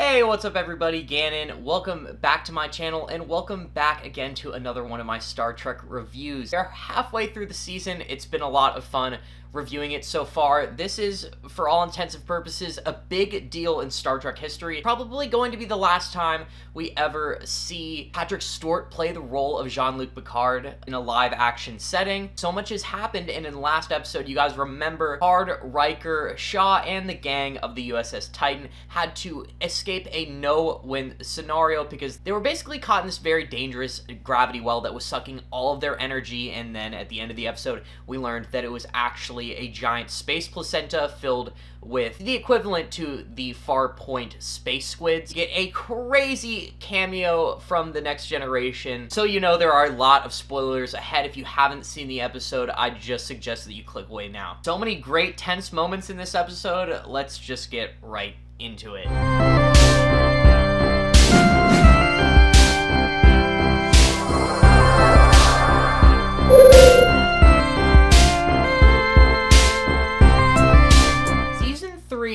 Hey, what's up everybody? Gannon. Welcome back to my channel, and welcome back again to another one of my Star Trek reviews. We're halfway through the season. It's been a lot of fun reviewing it so far. This is, for all intents and purposes, a big deal in Star Trek history. Probably going to be the last time we ever see Patrick Stewart play the role of Jean-Luc Picard in a live-action setting. So much has happened, and in the last episode, you guys remember Picard, Riker, Shaw, and the gang of the USS Titan had to escape a no-win scenario because they were basically caught in this very dangerous gravity well that was sucking all of their energy, and then at the end of the episode, we learned that it was actually a giant space placenta filled with the equivalent to the Farpoint space squids. You get a crazy cameo from the Next Generation, so you know there are a lot of spoilers ahead. If you haven't seen the episode, I just suggest that you click away now. So many great tense moments in this episode. Let's just get right into it.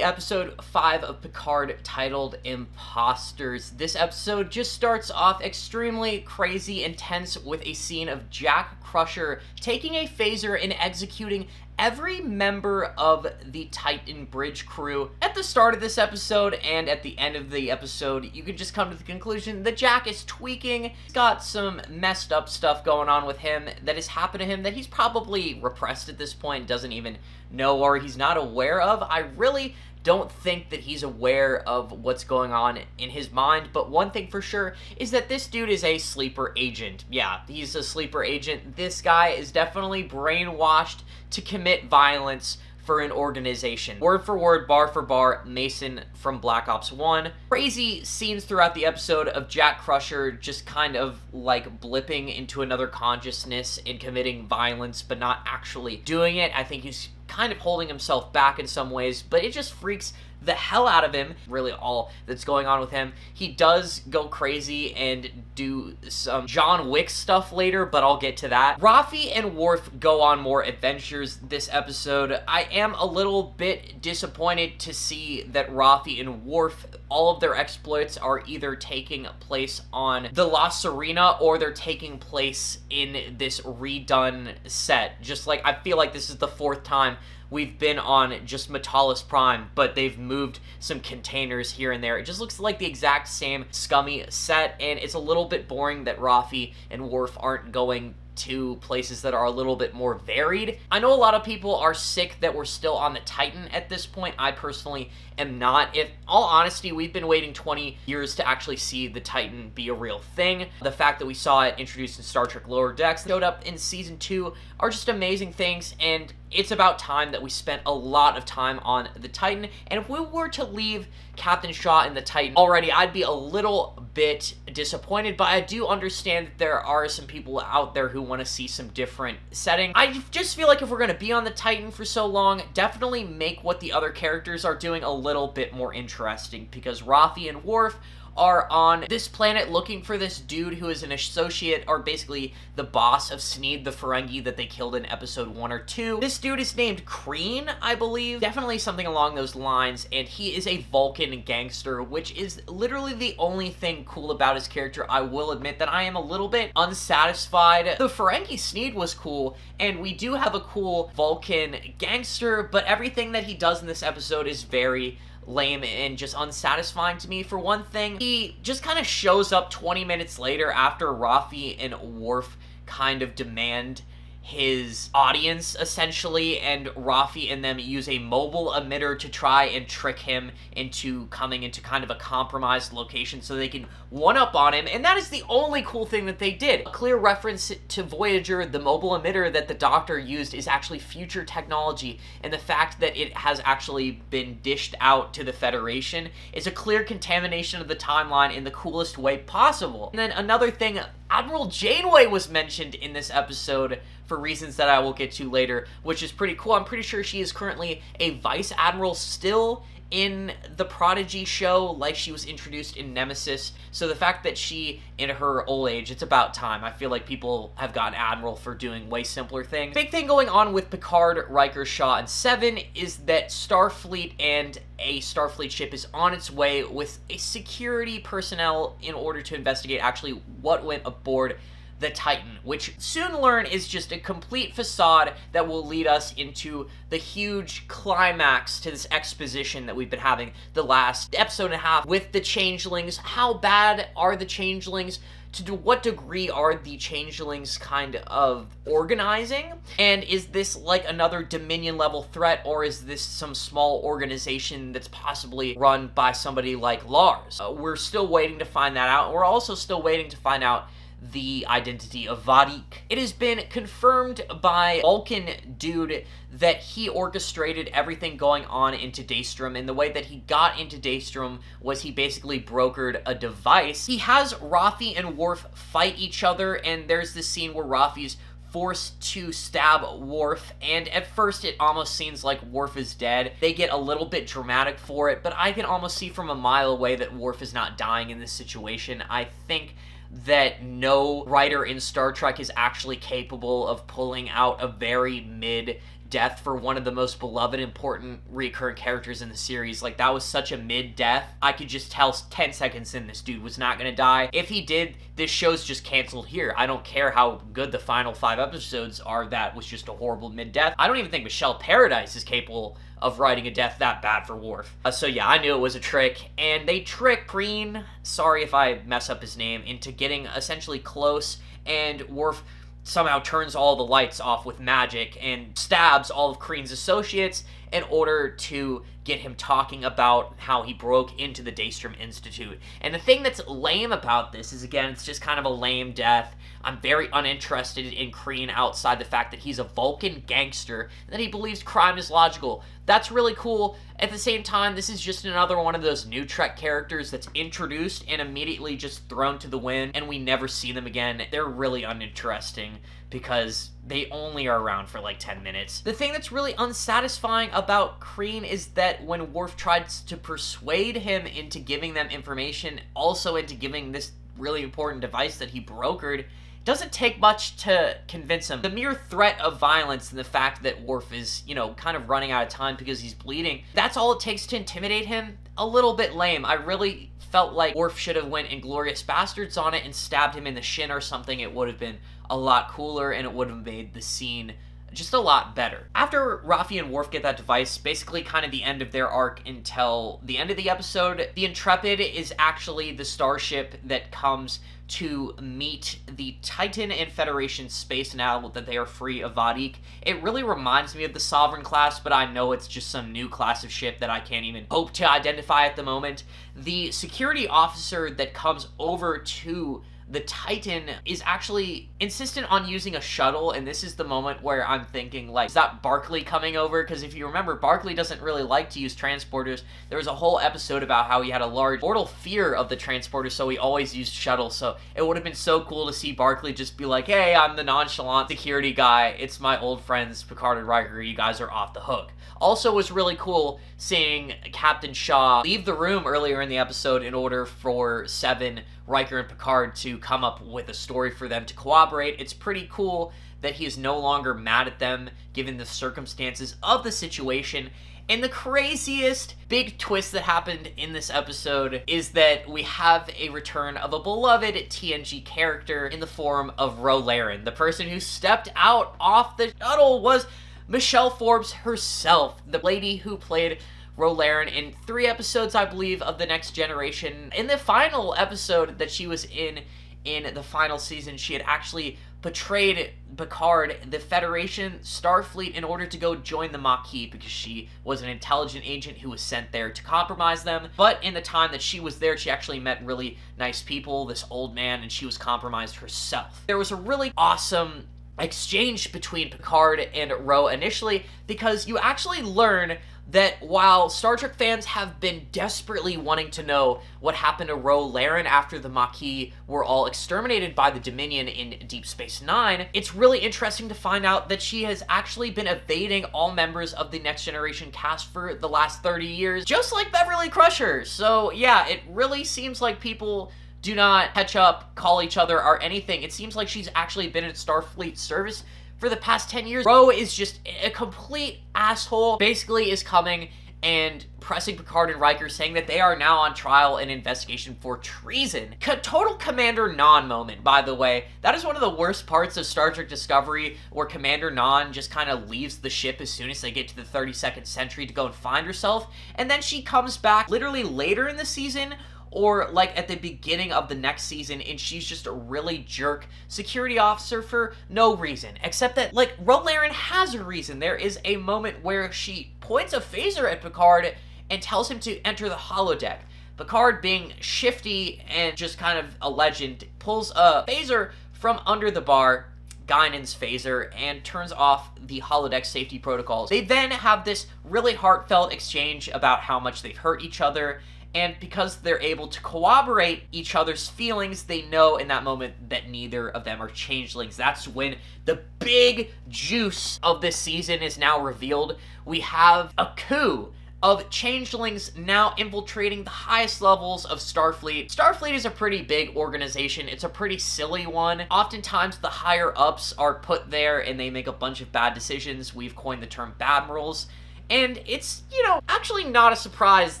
Episode 5 of Picard, titled Imposters. This episode just starts off extremely crazy and tense with a scene of Jack Crusher taking a phaser and executing every member of the Titan bridge crew. At the start of this episode and at the end of the episode, you could just come to the conclusion that Jack is tweaking. He's got some messed up stuff going on with him that has happened to him that he's probably repressed at this point, doesn't even know, or he's not aware of. I really don't think that he's aware of what's going on in his mind, but one thing for sure is that this dude is a sleeper agent. Yeah, he's a sleeper agent. This guy is definitely brainwashed to commit violence for an organization. Word for word, bar for bar, Mason from Black Ops 1. Crazy scenes throughout the episode of Jack Crusher just kind of like blipping into another consciousness and committing violence, but not actually doing it. I think he's kind of holding himself back in some ways, but it just freaks the hell out of him, really all that's going on with him. He does go crazy and do some John Wick stuff later, but I'll get to that. Rafi and Worf go on more adventures this episode. I am a little bit disappointed to see that Rafi and Worf, all of their exploits are either taking place on the La Serena or they're taking place in this redone set. Just like, I feel like this is the 4th time we've been on just Metalis Prime, but they've moved some containers here and there. It just looks like the exact same scummy set, and it's a little bit boring that Rafi and Worf aren't going to places that are a little bit more varied. I know a lot of people are sick that we're still on the Titan at this point. I personally am not. In all honesty, we've been waiting 20 years to actually see the Titan be a real thing. The fact that we saw it introduced in Star Trek Lower Decks, showed up in Season 2, are just amazing things, and it's about time that we spent a lot of time on the Titan. And if we were to leave Captain Shaw and the Titan already, I'd be a little bit disappointed, but I do understand that there are some people out there who want to see some different setting. I just feel like if we're going to be on the Titan for so long, definitely make what the other characters are doing a little bit more interesting, because Rafi and Worf are on this planet looking for this dude who is an associate, or basically the boss of Sneed the Ferengi that they killed in episode 1 or 2. This dude is named Kreen, I believe. Definitely something along those lines, and he is a Vulcan gangster, which is literally the only thing cool about his character. I will admit that I am a little bit unsatisfied. The Ferengi Sneed was cool, and we do have a cool Vulcan gangster, but everything that he does in this episode is very lame and just unsatisfying to me. For one thing, he just kind of shows up 20 minutes later after Rafi and Worf kind of demand his audience, essentially, and Rafi and them use a mobile emitter to try and trick him into coming into kind of a compromised location so they can one-up on him, and that is the only cool thing that they did. A clear reference to Voyager, the mobile emitter that the Doctor used is actually future technology, and the fact that it has actually been dished out to the Federation is a clear contamination of the timeline in the coolest way possible. And then another thing, Admiral Janeway was mentioned in this episode for reasons that I will get to later, which is pretty cool. I'm pretty sure she is currently a Vice Admiral still in the Prodigy show like she was introduced in Nemesis. So the fact that she, in her old age, it's about time. I feel like people have gotten Admiral for doing way simpler things. Big thing going on with Picard, Riker, Shaw, and Seven is that Starfleet and a Starfleet ship is on its way with a security personnel in order to investigate actually what went aboard the Titan, which soon learn is just a complete facade that will lead us into the huge climax to this exposition that we've been having the last episode and a half with the changelings. How bad are the changelings? To what degree are the changelings kind of organizing? And is this like another Dominion level threat, or is this some small organization that's possibly run by somebody like Lars? We're still waiting to find that out. We're also still waiting to find out the identity of Vadik. It has been confirmed by Vulcan Dude that he orchestrated everything going on into Daystrom, and the way that he got into Daystrom was he basically brokered a device. He has Rafi and Worf fight each other, and there's this scene where Rafi's forced to stab Worf, and at first it almost seems like Worf is dead. They get a little bit dramatic for it, but I can almost see from a mile away that Worf is not dying in this situation. I think that no writer in Star Trek is actually capable of pulling out a very mid-death for one of the most beloved, important, recurrent characters in the series. Like, that was such a mid-death. I could just tell 10 seconds in this dude was not gonna die. If he did, this show's just canceled here. I don't care how good the final 5 episodes are, that was just a horrible mid-death. I don't even think Michelle Paradise is capable of writing a death that bad for Worf. So yeah, I knew it was a trick, and they trick Kreen, sorry if I mess up his name, into getting essentially close, and Worf somehow turns all the lights off with magic and stabs all of Kreen's associates in order to get him talking about how he broke into the Daystrom Institute. And the thing that's lame about this is, again, it's just kind of a lame death. I'm very uninterested in Kreen outside the fact that he's a Vulcan gangster and that he believes crime is logical. That's really cool. At the same time, this is just another one of those new Trek characters that's introduced and immediately just thrown to the wind, and we never see them again. They're really uninteresting because they only are around for like 10 minutes. The thing that's really unsatisfying about Kreen is that when Worf tries to persuade him into giving them information, also into giving this really important device that he brokered, doesn't take much to convince him. The mere threat of violence and the fact that Worf is, kind of running out of time because he's bleeding, that's all it takes to intimidate him. A little bit lame. I really felt like Worf should have went Inglourious Bastards on it and stabbed him in the shin or something. It would have been a lot cooler, and it would have made the scene just a lot better. After Rafi and Worf get that device, basically kind of the end of their arc until the end of the episode, the Intrepid is actually the starship that comes to meet the Titan and Federation space now that they are free of Vadik. It really reminds me of the Sovereign class, but I know it's just some new class of ship that I can't even hope to identify at the moment. The security officer that comes over to the Titan is actually insistent on using a shuttle, and this is the moment where I'm thinking, like, is that Barclay coming over? Because if you remember, Barclay doesn't really like to use transporters. There was a whole episode about how he had a large mortal fear of the transporters, so he always used shuttles. So it would have been so cool to see Barclay just be like, hey, I'm the nonchalant security guy. It's my old friends Picard and Riker. You guys are off the hook. Also, was really cool seeing Captain Shaw leave the room earlier in the episode in order for Seven, Riker, and Picard to come up with a story for them to cooperate. It's pretty cool that he is no longer mad at them given the circumstances of the situation. And the craziest big twist that happened in this episode is that we have a return of a beloved TNG character in the form of Ro Laren. The person who stepped out off the shuttle was Michelle Forbes herself, the lady who played Ro Laren in 3 episodes, I believe, of The Next Generation. In the final episode that she was in the final season, she had actually betrayed Picard, the Federation, Starfleet, in order to go join the Maquis because she was an intelligent agent who was sent there to compromise them. But in the time that she was there, she actually met really nice people, this old man, and she was compromised herself. There was a really awesome exchange between Picard and Ro initially, because you actually learn that while Star Trek fans have been desperately wanting to know what happened to Ro Laren after the Maquis were all exterminated by the Dominion in Deep Space Nine, it's really interesting to find out that she has actually been evading all members of the Next Generation cast for the last 30 years, just like Beverly Crusher. So yeah, it really seems like people do not catch up, call each other, or anything. It seems like she's actually been in Starfleet service for the past 10 years. Ro is just a complete asshole, basically is coming and pressing Picard and Riker, saying that they are now on trial and investigation for treason. Total Commander Non moment, by the way. That is one of the worst parts of Star Trek Discovery, where Commander Non just kind of leaves the ship as soon as they get to the 32nd century to go and find herself, and then she comes back literally later in the season, or like at the beginning of the next season, and she's just a really jerk security officer for no reason, except that, like, Ro Laren has a reason. There is a moment where she points a phaser at Picard and tells him to enter the holodeck. Picard, being shifty and just kind of a legend, pulls a phaser from under the bar, Gannon's phaser, and turns off the holodeck safety protocols. They then have this really heartfelt exchange about how much they've hurt each other, and because they're able to corroborate each other's feelings, they know in that moment that neither of them are changelings. That's when the big juice of this season is now revealed. We have a coup of changelings now infiltrating the highest levels of Starfleet. Starfleet is a pretty big organization. It's a pretty silly one. Oftentimes, the higher-ups are put there and they make a bunch of bad decisions. We've coined the term Admirals. And it's, you know, actually not a surprise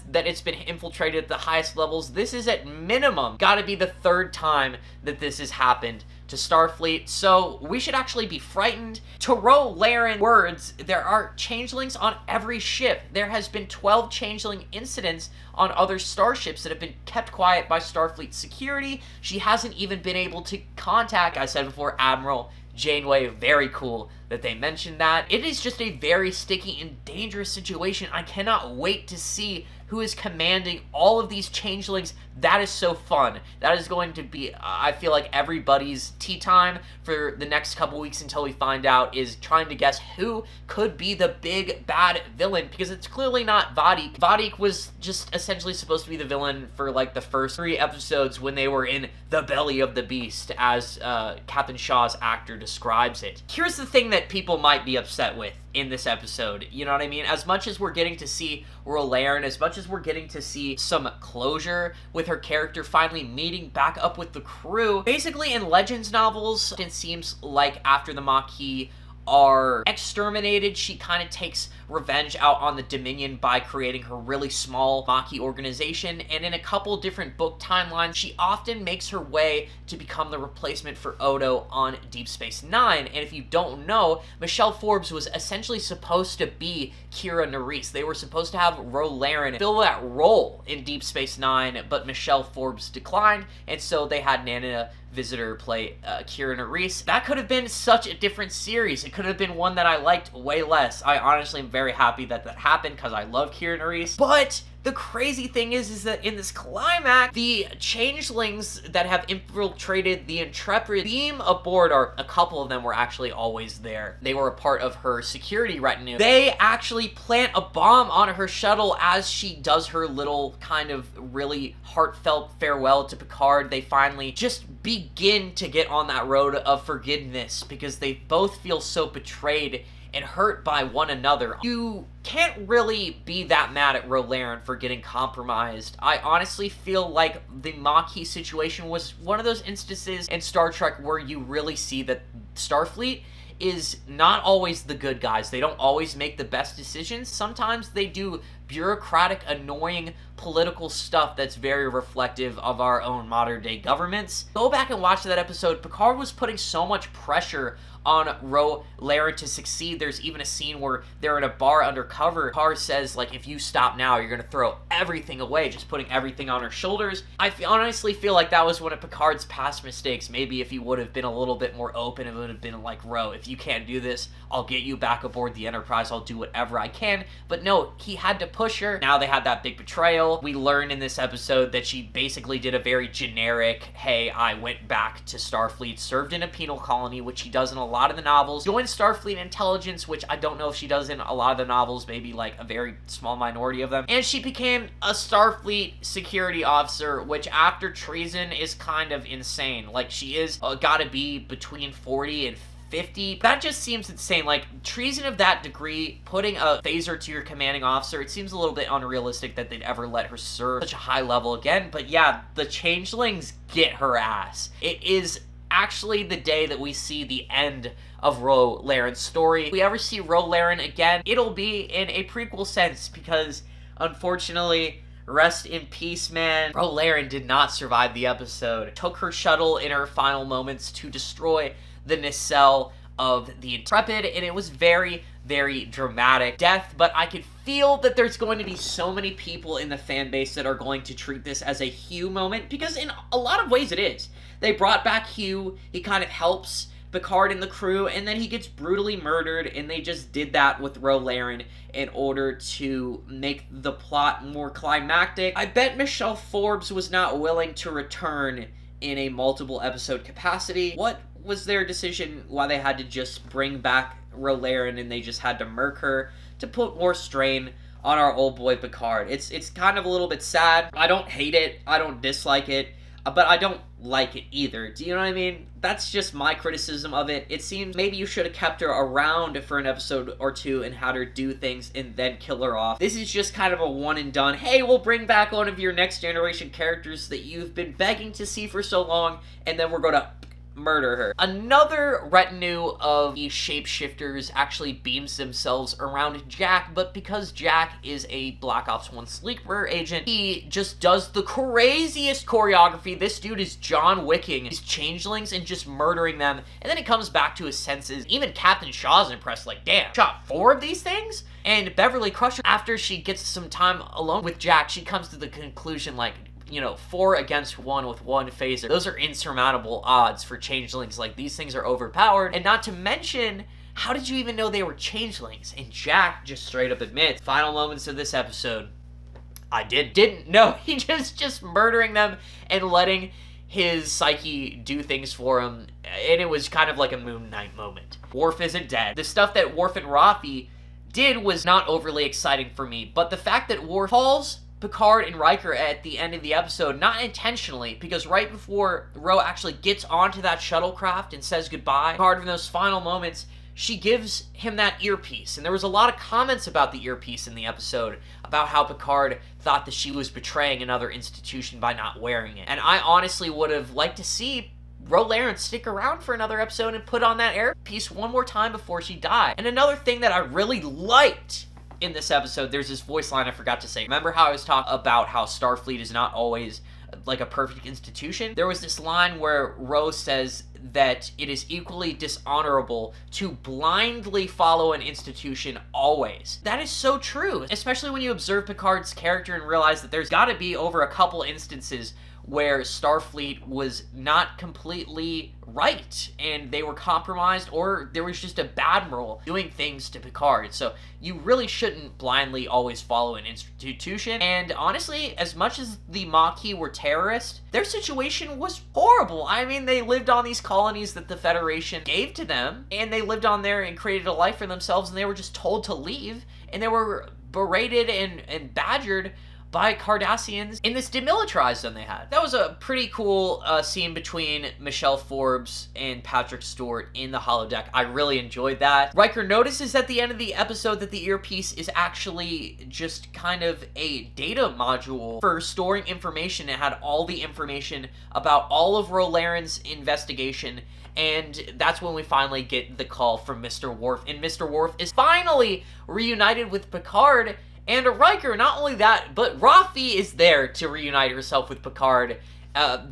that it's been infiltrated at the highest levels. This is at minimum gotta be the third time that this has happened to Starfleet, so we should actually be frightened. To Ro Laren words, there are changelings on every ship. There has been 12 changeling incidents on other starships that have been kept quiet by Starfleet security. She hasn't even been able to contact, I said before, Admiral Janeway. Very cool that they mentioned that. It is just a very sticky and dangerous situation. I cannot wait to see who is commanding all of these changelings. That is so fun. That is going to be, I feel like, everybody's tea time for the next couple weeks until we find out, is trying to guess who could be the big bad villain, because it's clearly not Vadik. Vadik was just essentially supposed to be the villain for like the first 3 episodes when they were in the belly of the beast, as Captain Shaw's actor describes it. Here's the thing that people might be upset with in this episode, you know what I mean? As much as we're getting to see Ro Laren, as much as we're getting to see some closure with her character finally meeting back up with the crew, basically in Legends novels, it seems like after the Maquis are exterminated, she kind of takes revenge out on the Dominion by creating her really small Maquis organization, and in a couple different book timelines, she often makes her way to become the replacement for Odo on Deep Space Nine. And if you don't know, Michelle Forbes was essentially supposed to be Kira Nerys. They were supposed to have Ro Laren fill that role in Deep Space Nine, but Michelle Forbes declined, and so they had Nana Visitor play Kira Nerys. That could have been such a different series. It could have been one that I liked way less. I honestly am very happy that that happened, because I love Kira Nerys. But the crazy thing is that in this climax, the changelings that have infiltrated the Intrepid beam aboard, or a couple of them were actually always there. They were a part of her security retinue. They actually plant a bomb on her shuttle as she does her little kind of really heartfelt farewell to Picard. They finally just begin to get on that road of forgiveness, because they both feel so betrayed and hurt by one another. You can't really be that mad at Ro Laren for getting compromised. I honestly feel like the Maquis situation was one of those instances in Star Trek where you really see that Starfleet is not always the good guys. They don't always make the best decisions. Sometimes they do bureaucratic, annoying political stuff that's very reflective of our own modern-day governments. Go back and watch that episode. Picard was putting so much pressure on Ro Laren to succeed. There's even a scene where they're in a bar undercover. Picard says, like, if you stop now, you're gonna throw everything away, just putting everything on her shoulders. I honestly feel like that was one of Picard's past mistakes. Maybe if he would have been a little bit more open, it would have been like, Ro, if you can't do this, I'll get you back aboard the Enterprise. I'll do whatever I can. But no, he had to push her. Now they had that big betrayal. We learned in this episode that she basically did a very generic, hey, I went back to Starfleet, served in a penal colony, which she does in a lot lot of the novels, joined Starfleet Intelligence, which I don't know if she does in a lot of the novels, maybe like a very small minority of them, and she became a Starfleet security officer, which after treason is kind of insane. Like, she is gotta be between 40 and 50. That just seems insane. Like, treason of that degree, putting a phaser to your commanding officer, it seems a little bit unrealistic that they'd ever let her serve such a high level again. But yeah, the changelings get her ass. It is actually the day that we see the end of Ro Laren's story. If we ever see Ro Laren again, it'll be in a prequel sense, because unfortunately, rest in peace, man, Ro Laren did not survive the episode. Took her shuttle in her final moments to destroy the nacelle of the Intrepid, and it was very, very dramatic death, but I could feel that there's going to be so many people in the fan base that are going to treat this as a Hugh moment, because in a lot of ways it is. They brought back Hugh, he kind of helps Picard and the crew, and then he gets brutally murdered, and they just did that with Ro Laren in order to make the plot more climactic. I bet Michelle Forbes was not willing to return in a multiple episode capacity. What was their decision why they had to just bring back Ro Laren and they just had to murk her to put more strain on our old boy Picard? It's kind of a little bit sad. I don't hate it, I don't dislike it, but I don't like it either. Do you know what I mean? That's just my criticism of it. It seems maybe you should have kept her around for an episode or two and had her do things and then kill her off. This is just kind of a one and done, hey, we'll bring back one of your next generation characters that you've been begging to see for so long, and then we're gonna murder her. Another retinue of the shapeshifters actually beams themselves around Jack, but because Jack is a Black Ops 1 sleeper agent, he just does the craziest choreography. This dude is John Wicking these changelings and just murdering them, and then he comes back to his senses. Even Captain Shaw's impressed, like, damn, shot 4 of these things? And Beverly Crusher, after she gets some time alone with Jack, she comes to the conclusion, like, you know, 4 against 1 with 1 phaser. Those are insurmountable odds for changelings. Like, these things are overpowered. And not to mention, how did you even know they were changelings? And Jack just straight up admits, final moments of this episode, I didn't know. He just murdering them and letting his psyche do things for him. And it was kind of like a Moon Knight moment. Worf isn't dead. The stuff that Worf and Rafi did was not overly exciting for me, but the fact that Worf calls Picard and Riker at the end of the episode, not intentionally, because right before Ro actually gets onto that shuttlecraft and says goodbye, Picard, in those final moments, she gives him that earpiece. And there was a lot of comments about the earpiece in the episode, about how Picard thought that she was betraying another institution by not wearing it. And I honestly would have liked to see Ro Laren stick around for another episode and put on that earpiece one more time before she died. And another thing that I really liked in this episode, there's this voice line I forgot to say. Remember how I was talking about how Starfleet is not always like a perfect institution? There was this line where Ro says that it is equally dishonorable to blindly follow an institution always. That is so true, especially when you observe Picard's character and realize that there's gotta be over a couple instances where Starfleet was not completely right, and they were compromised, or there was just a bad admiral doing things to Picard. So you really shouldn't blindly always follow an institution. And honestly, as much as the Maquis were terrorists, their situation was horrible. I mean, they lived on these colonies that the Federation gave to them, and they lived on there and created a life for themselves, and they were just told to leave, and they were berated and badgered by Cardassians in this demilitarized zone they had. That was a pretty cool scene between Michelle Forbes and Patrick Stewart in the holodeck. I really enjoyed that. Riker notices at the end of the episode that the earpiece is actually just kind of a data module for storing information. It had all the information about all of Ro Laren's investigation, and that's when we finally get the call from Mr. Worf, and Mr. Worf is finally reunited with Picard and Riker. Not only that, but Rafi is there to reunite herself with Picard.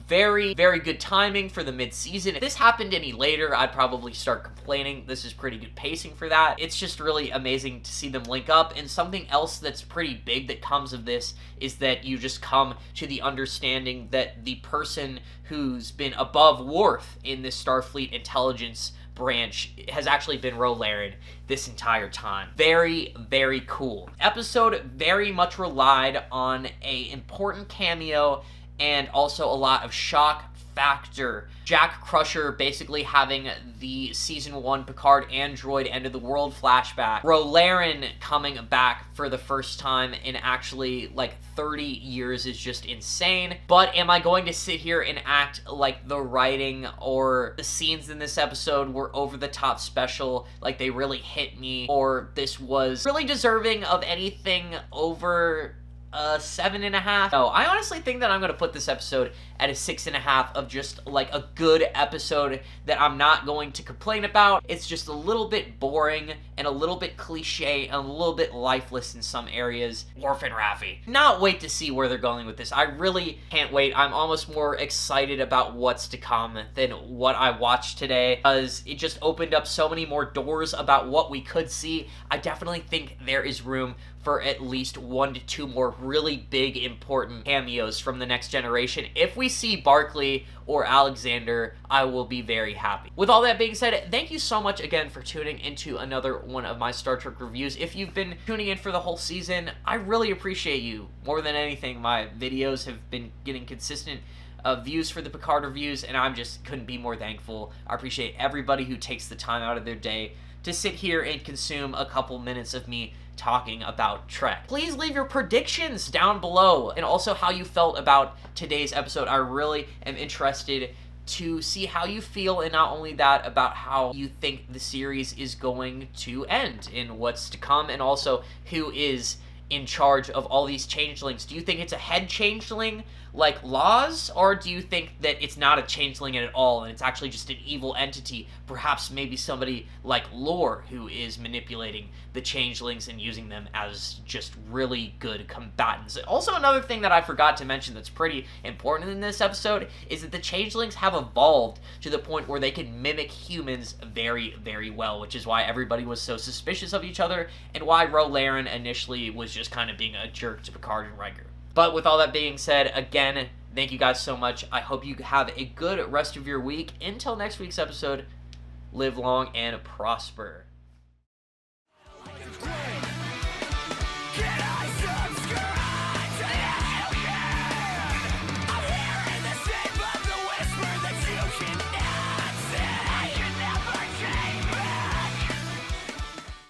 Very, very good timing for the mid-season. If this happened any later, I'd probably start complaining. This is pretty good pacing for that. It's just really amazing to see them link up, and something else that's pretty big that comes of this is that you just come to the understanding that the person who's been above Worf in this Starfleet intelligence branch has actually been Ro Laren this entire time. Very, very cool. Episode very much relied on a important cameo and also a lot of shock factor. Jack Crusher basically having the Season 1 Picard android end of the world flashback. Ro Laren coming back for the first time in actually like 30 years is just insane. But am I going to sit here and act like the writing or the scenes in this episode were over the top special, like they really hit me, or this was really deserving of anything over 7.5? No, I honestly think that I'm gonna put this episode at a 6.5 of just like a good episode that I'm not going to complain about. It's just a little bit boring and a little bit cliche and a little bit lifeless in some areas. Worf and Rafi. Not wait to see where they're going with this. I really can't wait. I'm almost more excited about what's to come than what I watched today, because it just opened up so many more doors about what we could see. I definitely think there is room for at least 1 to 2 more really big, important cameos from the Next Generation. If we see Barclay or Alexander, I will be very happy. With all that being said, thank you so much again for tuning into another one of my Star Trek reviews. If you've been tuning in for the whole season, I really appreciate you. More than anything, my videos have been getting consistent views for the Picard reviews, and I just couldn't be more thankful. I appreciate everybody who takes the time out of their day to sit here and consume a couple minutes of me talking about Trek. Please leave your predictions down below, and also how you felt about today's episode. I really am interested to see how you feel, and not only that, about how you think the series is going to end and what's to come, and also who is in charge of all these changelings. Do you think it's a head changeling like Laws, or do you think that it's not a changeling at all and it's actually just an evil entity, perhaps maybe somebody like Lore who is manipulating the changelings and using them as just really good combatants? Also, another thing that I forgot to mention that's pretty important in this episode is that the changelings have evolved to the point where they can mimic humans very, very well, which is why everybody was so suspicious of each other and why Ro Laren initially was just kind of being a jerk to Picard and Riker. But with all that being said, again, thank you guys so much. I hope you have a good rest of your week. Until next week's episode, live long and prosper.